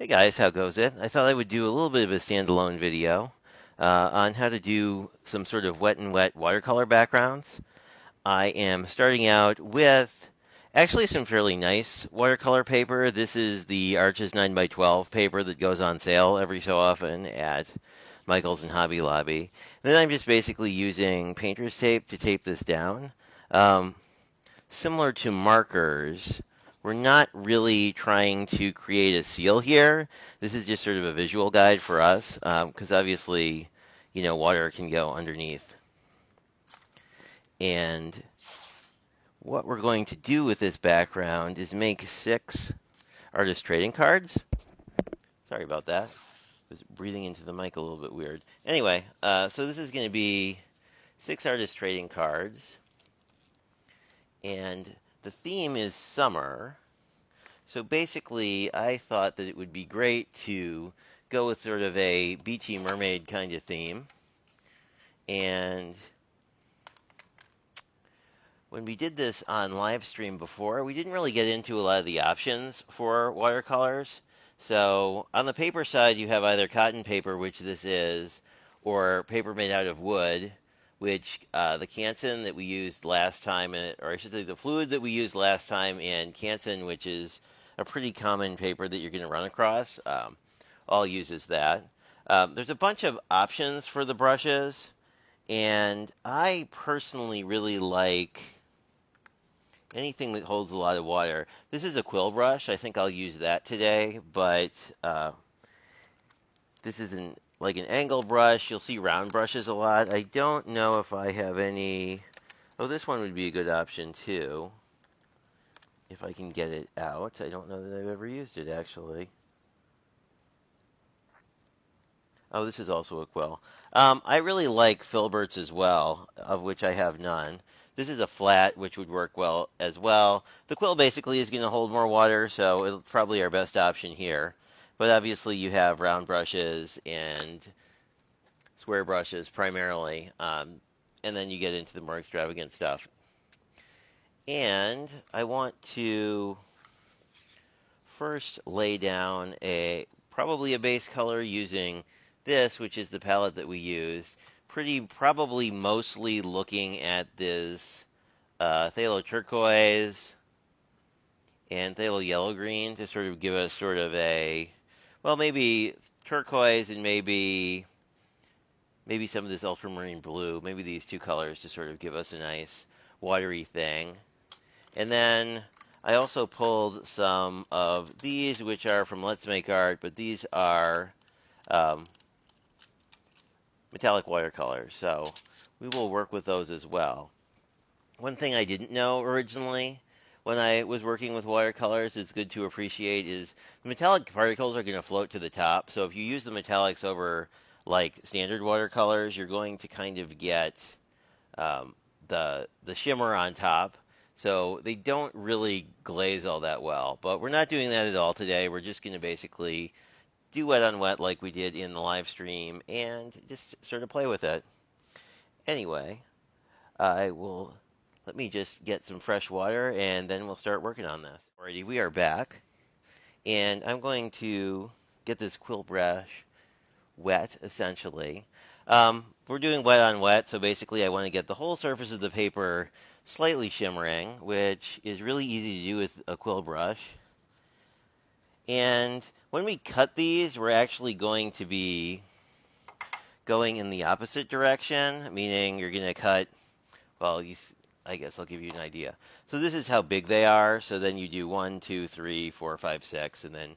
Hey guys, how goes it? I thought I would do a little bit of a standalone video on how to do some sort of wet watercolor backgrounds. I am starting out with actually some fairly nice watercolor paper. This is the Arches 9x12 paper that goes on sale every so often at Michael's and Hobby Lobby. Then I'm just basically using painter's tape to tape this down. Um, Similar to markers, we're not really trying to create a seal here. This is just sort of a visual guide for us, because obviously, water can go underneath. And what we're going to do with this background is make 6 artist trading cards. Sorry about that. I was breathing into the mic a little bit weird. Anyway, so this is going to be 6 artist trading cards. And the theme is summer. So basically, I thought that it would be great to go with sort of a beachy mermaid kind of theme. And when we did this on live stream before, we didn't really get into a lot of the options for watercolors. So on the paper side, you have either cotton paper, which this is, or paper made out of wood, which the Canson that we used last time, or I should say the fluid that we used last time, and Canson, which is a pretty common paper that you're going to run across, all uses that. There's a bunch of options for the brushes, and I personally really like anything that holds a lot of water. This is a quill brush. I think I'll use that today, but this isn't like an angle brush. You'll see round brushes a lot. I don't know if I have any. Oh, this one would be a good option too, if I can get it out. I don't know that I've ever used it actually. Oh, this is also a quill. I really like filberts as well, of which I have none. This is a flat, which would work well as well. The quill basically is going to hold more water, so it's probably our best option here. But obviously you have round brushes and square brushes primarily, and then you get into the more extravagant stuff. And I want to first lay down probably a base color using this, which is the palette that we used. Probably mostly looking at this phthalo turquoise and phthalo yellow green to sort of give us sort of well, maybe turquoise and maybe some of this ultramarine blue, maybe these two colors to sort of give us a nice watery thing. And then I also pulled some of these, which are from Let's Make Art, but these are metallic watercolors, so we will work with those as well. One thing I didn't know originally when I was working with watercolors, it's good to appreciate, is the metallic particles are going to float to the top. So if you use the metallics over like standard watercolors, you're going to kind of get the shimmer on top. So they don't really glaze all that well. But we're not doing that at all today. We're just going to basically do wet on wet like we did in the live stream and just sort of play with it. Anyway, let me just get some fresh water and then we'll start working on this. Alrighty, we are back. And I'm going to get this quill brush wet, essentially. We're doing wet on wet, so basically I want to get the whole surface of the paper slightly shimmering, which is really easy to do with a quill brush. And when we cut these, we're actually going to be going in the opposite direction, meaning you're going to cut, well, I guess I'll give you an idea. So this is how big they are. So then you do 1, 2, 3, 4, 5, 6, and then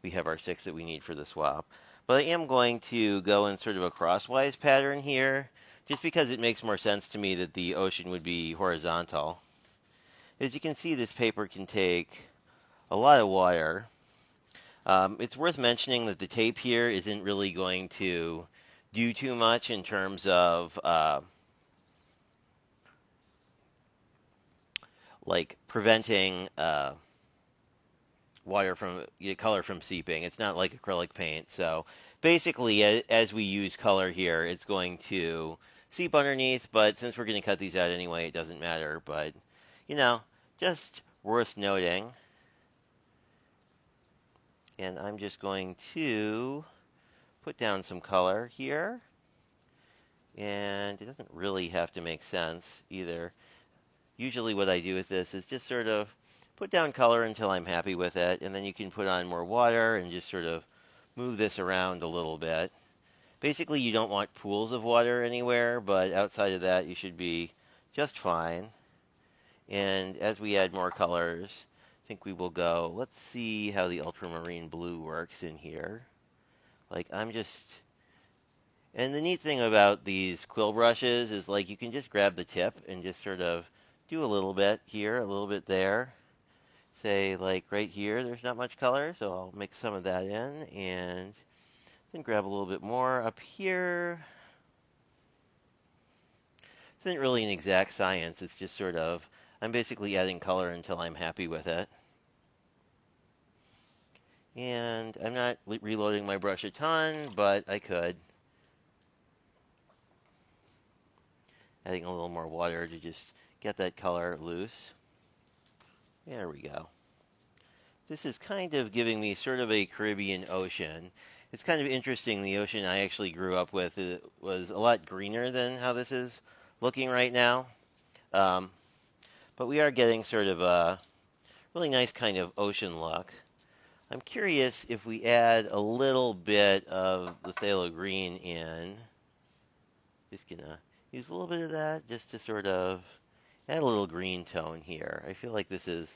we have our 6 that we need for the swap. But I am going to go in sort of a crosswise pattern here, just because it makes more sense to me that the ocean would be horizontal. As you can see, this paper can take a lot of water. It's worth mentioning that the tape here isn't really going to do too much in terms of like preventing color from seeping. It's not like acrylic paint. So basically, as we use color here, it's going to seep underneath. But since we're going to cut these out anyway, it doesn't matter. But just worth noting. And I'm just going to put down some color here. And it doesn't really have to make sense either. Usually what I do with this is just sort of put down color until I'm happy with it, and then you can put on more water and just sort of move this around a little bit. Basically, you don't want pools of water anywhere, but outside of that, you should be just fine. And as we add more colors, I think we will go, let's see how the ultramarine blue works in here. Like, and the neat thing about these quill brushes is like you can just grab the tip and just sort of do a little bit here, a little bit there. Say like right here, there's not much color, so I'll mix some of that in and then grab a little bit more up here. This isn't really an exact science, it's just sort of, I'm basically adding color until I'm happy with it. And I'm not reloading my brush a ton, but I could. Adding a little more water to just get that color loose. There we go. This is kind of giving me sort of a Caribbean ocean. It's kind of interesting. The ocean I actually grew up with was a lot greener than how this is looking right now. Um, but we are getting sort of a really nice kind of ocean look. I'm curious if we add a little bit of the phthalo green in. Just gonna use a little bit of that just to sort of add a little green tone here. I feel like this is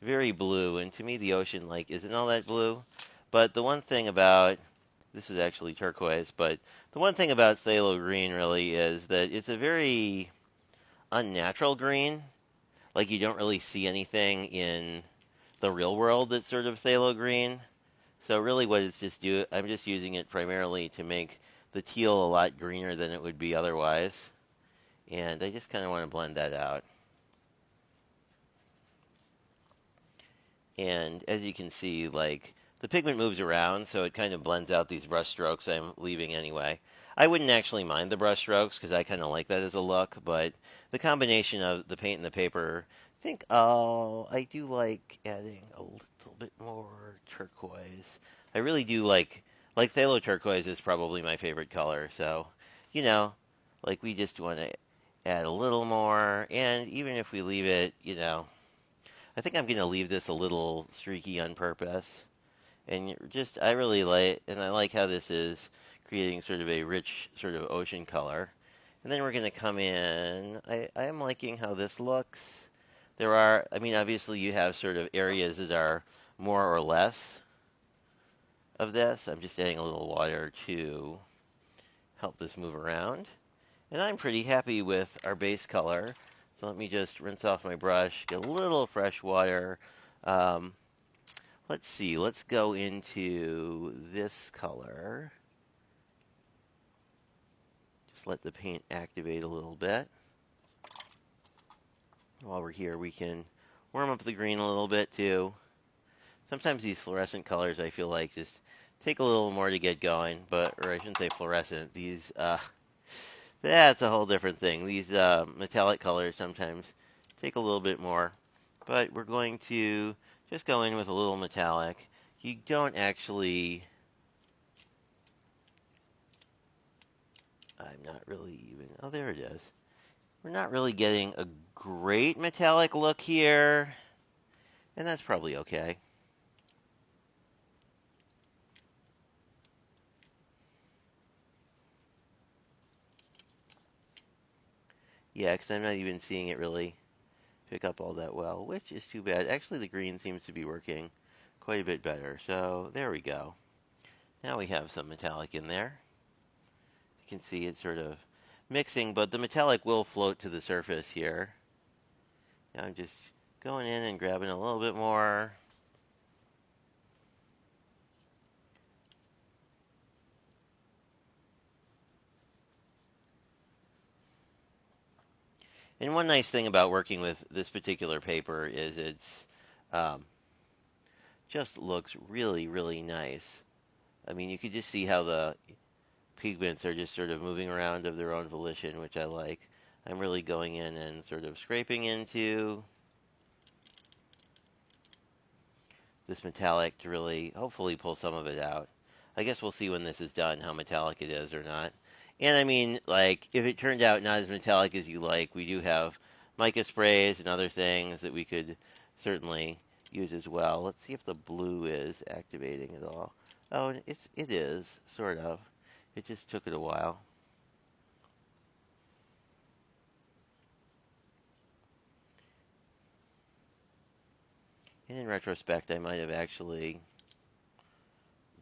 very blue, and to me the ocean like isn't all that blue. But the one thing about this is actually turquoise, but the one thing about phthalo green really is that it's a very unnatural green. Like you don't really see anything in the real world that's sort of phthalo green. So really what it's just I'm just using it primarily to make the teal a lot greener than it would be otherwise. And I just kind of want to blend that out. And as you can see, like the pigment moves around, so it kind of blends out these brush strokes I'm leaving anyway. I wouldn't actually mind the brush strokes because I kind of like that as a look, but the combination of the paint and the paper, I think, I do like adding a little bit more turquoise. I really do like phthalo turquoise is probably my favorite color, so, you know, like we just want to add a little more, and even if we leave it, I think I'm going to leave this a little streaky on purpose. And I really like, and I like how this is creating sort of a rich sort of ocean color. And then we're going to come in. I am liking how this looks. I mean, obviously you have sort of areas that are more or less of this. I'm just adding a little water to help this move around. And I'm pretty happy with our base color. So let me just rinse off my brush, get a little fresh water. Um, let's see, let's go into this color. Just let the paint activate a little bit. While we're here, we can warm up the green a little bit too. Sometimes these fluorescent colors I feel like just take a little more to get going, or I shouldn't say fluorescent. That's a whole different thing. These metallic colors sometimes take a little bit more, but we're going to just go in with a little metallic. You don't actually, I'm not really even, oh, there it is. We're not really getting a great metallic look here, and that's probably okay. Yeah, because I'm not even seeing it really pick up all that well, which is too bad. Actually, the green seems to be working quite a bit better, so there we go. Now we have some metallic in there. You can see it's sort of mixing, but the metallic will float to the surface here. Now I'm just going in and grabbing a little bit more. And one nice thing about working with this particular paper is it's um, just looks really, really nice. I mean, you can just see how the pigments are just sort of moving around of their own volition, which I like. I'm really going in and sort of scraping into. this metallic to really hopefully pull some of it out. I guess we'll see when this is done how metallic it is or not. And I mean, like, if it turned out not as metallic as you like, we do have mica sprays and other things that we could certainly use as well. Let's see if the blue is activating at all. Oh, it is, sort of. It just took it a while. And in retrospect, I might have actually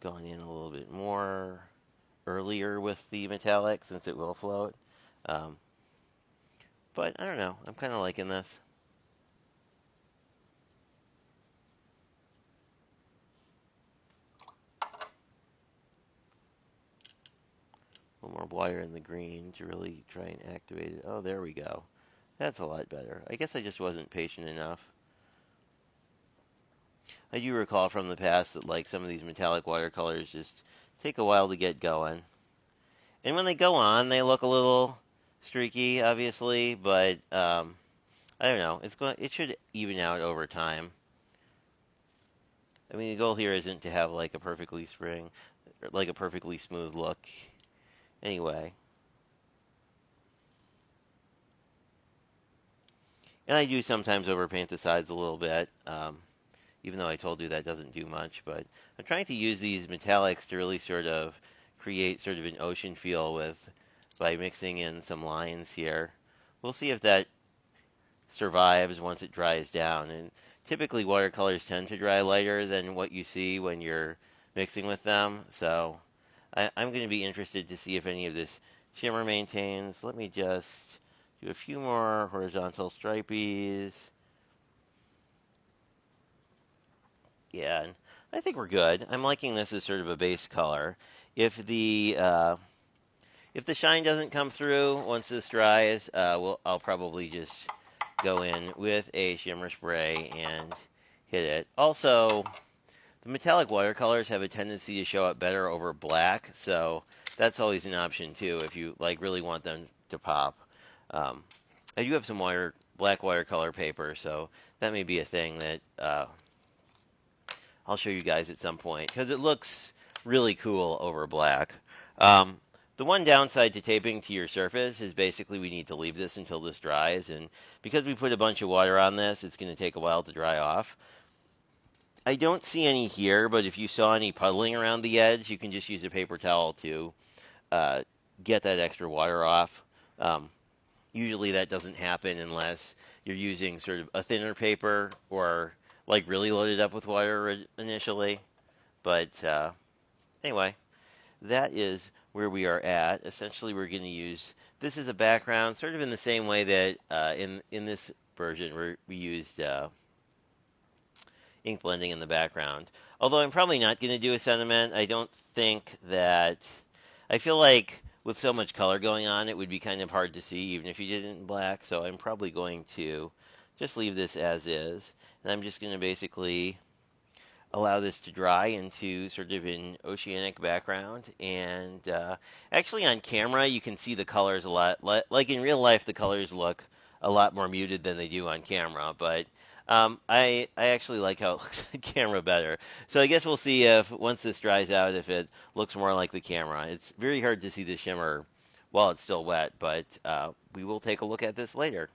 gone in a little bit more earlier with the metallic since it will float. Um, but I don't know. I'm kind of liking this. A little more wire in the green to really try and activate it. Oh, there we go. That's a lot better. I guess I just wasn't patient enough. I do recall from the past that like some of these metallic watercolors just take a while to get going. And when they go on, they look a little streaky, obviously, but I don't know. It should even out over time. I mean, the goal here isn't to have like a perfectly spring, or like a perfectly smooth look. Anyway, and I do sometimes overpaint the sides a little bit, even though I told you that doesn't do much. But I'm trying to use these metallics to really sort of create sort of an ocean feel with by mixing in some lines here. We'll see if that survives once it dries down. And typically watercolors tend to dry lighter than what you see when you're mixing with them. So I'm going to be interested to see if any of this shimmer maintains. Let me just do a few more horizontal stripies. Yeah, and I think we're good. I'm liking this as sort of a base color. If the uh, if the shine doesn't come through once this dries, I'll probably just go in with a shimmer spray and hit it. Also, the metallic watercolors have a tendency to show up better over black, so that's always an option too if you like really want them to pop. Um, I do have some black watercolor paper, so that may be a thing that I'll show you guys at some point because it looks really cool over black. Um, the one downside to taping to your surface is basically we need to leave this until this dries, and because we put a bunch of water on this, it's going to take a while to dry off. I don't see any here, but if you saw any puddling around the edge, you can just use a paper towel to uh, get that extra water off. Um, Usually that doesn't happen unless you're using sort of a thinner paper or like really loaded up with water initially. But anyway, that is where we are at. Essentially, we're going to use this as a background, sort of in the same way that in this version we used ink blending in the background. Although I'm probably not going to do a sentiment. I don't think that. I feel like with so much color going on, it would be kind of hard to see even if you did it in black. So I'm probably going to just leave this as is. And I'm just going to basically allow this to dry into sort of an oceanic background. And actually on camera, you can see the colors a lot. Like in real life, the colors look a lot more muted than they do on camera. But I actually like how it looks on camera better. So I guess we'll see if once this dries out, if it looks more like the camera. It's very hard to see the shimmer while it's still wet, but we will take a look at this later.